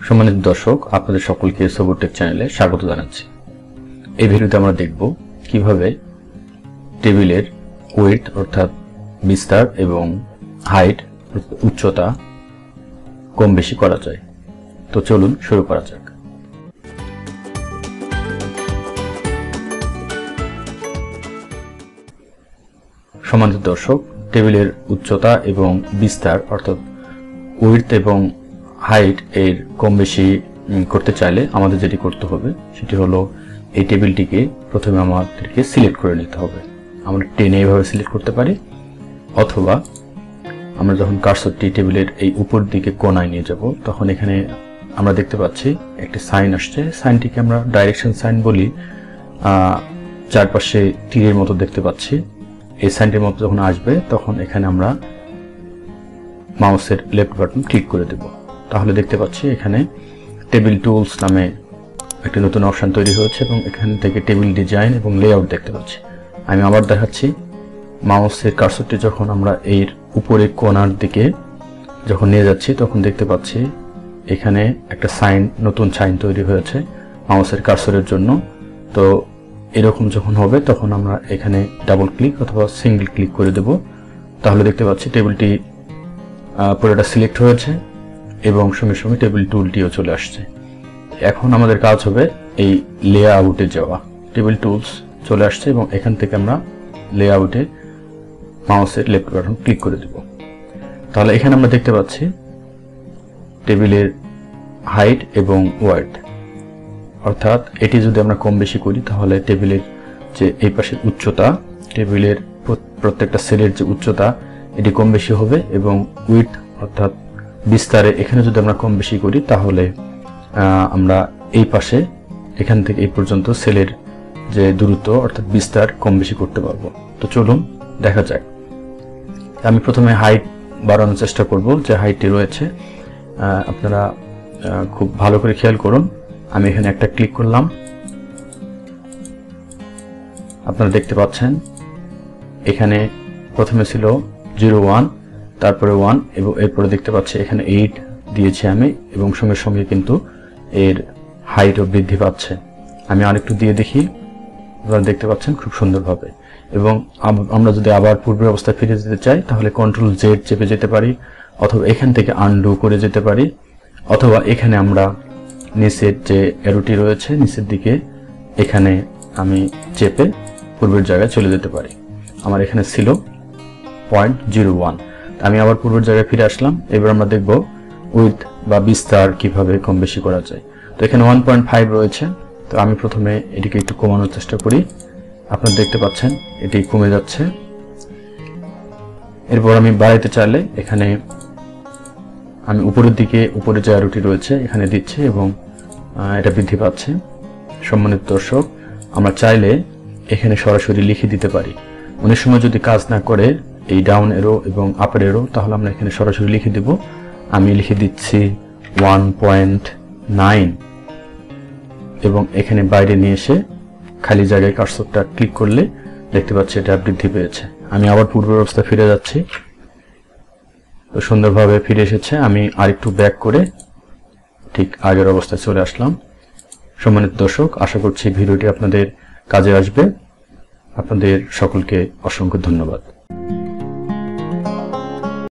সম্মানিত দর্শক, আপনাদের সকলকে সাবুর টেক চ্যানেলে স্বাগত জানাচ্ছি। এই ভিডিওতে আমরা দেখব কিভাবে টেবিলের ওয়েট অর্থাৎ বিস্তার এবং হাইট উচ্চতা কম বেশি করা যায়। তো চলুন শুরু করা যাক। সম্মানিত দর্শক, টেবিলের উচ্চতা এবং বিস্তার অর্থাৎ উইডথ এবং হাইট এর কম বেশি করতে চাইলে আমাদের যেটি করতে হবে সেটি হলো এই টেবিলটিকে প্রথমে আমাদেরকে সিলেক্ট করে নিতে হবে। আমরা টেনে এইভাবে সিলেক্ট করতে পারি, অথবা আমরা যখন কার্সরটি টেবিলের এই উপর দিকে কোণায় নিয়ে যাব তখন এখানে আমরা দেখতে পাচ্ছি একটি সাইন আসছে। সাইনটিকে আমরা ডাইরেকশন সাইন বলি। চারপাশে তীরের মতো দেখতে পাচ্ছি। এই সাইনটির মতো যখন আসবে তখন এখানে আমরা মাউসের লেফট বাটন ক্লিক করে দেব। তাহলে দেখতে পাচ্ছি এখানে টেবিল টুলস নামে একটি নতুন অপশন তৈরি হয়েছে এবং এখান থেকে টেবিল ডিজাইন এবং লেআউট দেখতে পাচ্ছি। আমি আবার দেখাচ্ছি, মাউসের কার্সরটি যখন আমরা এর উপরে কোণার দিকে যখন নিয়ে যাচ্ছি তখন দেখতে পাচ্ছি এখানে একটা সাইন, নতুন সাইন তৈরি হয়েছে মাউসের কার্সরের জন্য। তো এরকম যখন হবে তখন আমরা এখানে ডাবল ক্লিক অথবা সিঙ্গেল ক্লিক করে দেব। তাহলে দেখতে পাচ্ছি টেবিলটি পুরোটা সিলেক্ট হয়েছে এবং সঙ্গে সঙ্গে টেবিল টুলটিও চলে আসছে। এখন আমাদের কাজ হবে এই লেআউটে যাওয়া। টেবিল টুলস চলে আসছে এবং এখান থেকে আমরা লেআউটে মাউসের লেফট বাটন ক্লিক করে দেব। তাহলে এখানে আমরা দেখতে পাচ্ছি টেবিলের হাইট এবং ওয়েট, অর্থাৎ এটি যদি আমরা কম বেশি করি তাহলে টেবিলের যে এই পাশের উচ্চতা, টেবিলের প্রত্যেকটা সেলের যে উচ্চতা এটি কম বেশি হবে, এবং উইডথ অর্থাৎ বিস্তারে এখানে যদি আমরা কম বেশি করি তাহলে আমরা এই পাশে এখান থেকে এই পর্যন্ত সেলের যে দূরত্ব অর্থাৎ বিস্তার কম বেশি করতে পারবো। তো চলুন দেখা যাক। আমি প্রথমে হাইট বাড়ানোর চেষ্টা করব, যে হাইটটি রয়েছে আপনারা খুব ভালো করে খেয়াল করুন। আমি এখানে একটা ক্লিক করলাম, আপনারা দেখতে পাচ্ছেন এখানে প্রথমে ছিল 01, তারপরে 1 এবং এরপরে দেখতে পাচ্ছি এখানে 8 দিয়েছি আমি, এবং সঙ্গে সঙ্গে কিন্তু এর হাইটও বৃদ্ধি পাচ্ছে। আমি আরেকটু দিয়ে দেখি, আপনারা দেখতে পাচ্ছেন খুব সুন্দরভাবে। এবং আমরা যদি আবার পূর্বের অবস্থায় ফিরে যেতে চাই তাহলে কন্ট্রোল জেড চেপে যেতে পারি, অথবা এখান থেকে আনডু করে যেতে পারি, অথবা এখানে আমরা নিচের যে অ্যারোটি রয়েছে নিচের দিকে এখানে আমি চেপে পূর্বের জায়গায় চলে যেতে পারি। আমার এখানে ছিল 0.01, আমি আবার পূর্বের জায়গায় ফিরে আসলাম। এবার আমরা দেখব উইডথ বা বিস্তার কিভাবে কম বেশি করা যায়। তো এখানে 1.5 রয়েছে, তো আমি প্রথমে এটিকে একটু কমানোর চেষ্টা করি। আপনারা দেখতে পাচ্ছেন এটি কমে যাচ্ছে। এরপর আমি বাড়াইতে চাইলে এখানে আমি উপরের দিকে উপরে যে অ্যারোটি রয়েছে এখানে দিচ্ছি এবং এটা বৃদ্ধি পাচ্ছে। সম্মানিত দর্শক, আমরা চাইলে এখানে সরাসরি লিখে দিতে পারি। অনেক সময় যদি কাজ না করে এই ডাউন এরো এবং আপার এরো, তাহলে আমরা এখানে সরাসরি লিখে দিব। আমি লিখে দিচ্ছি 1.9 এবং এখানে বাইরে নিয়ে এসে খালি জায়গায় কার্সরটা ক্লিক করলে দেখতে পাচ্ছি এটা বৃদ্ধি পেয়েছে। আমি আবার পূর্বের অবস্থায় ফিরে যাচ্ছি। তো সুন্দরভাবে ফিরে এসেছে। আমি আরেকটু ব্যাক করে ঠিক আগের অবস্থায় চলে আসলাম। সম্মানিত দর্শক, আশা করছি ভিডিওটি আপনাদের কাজে আসবে। আপনাদের সকলকে অসংখ্য ধন্যবাদ।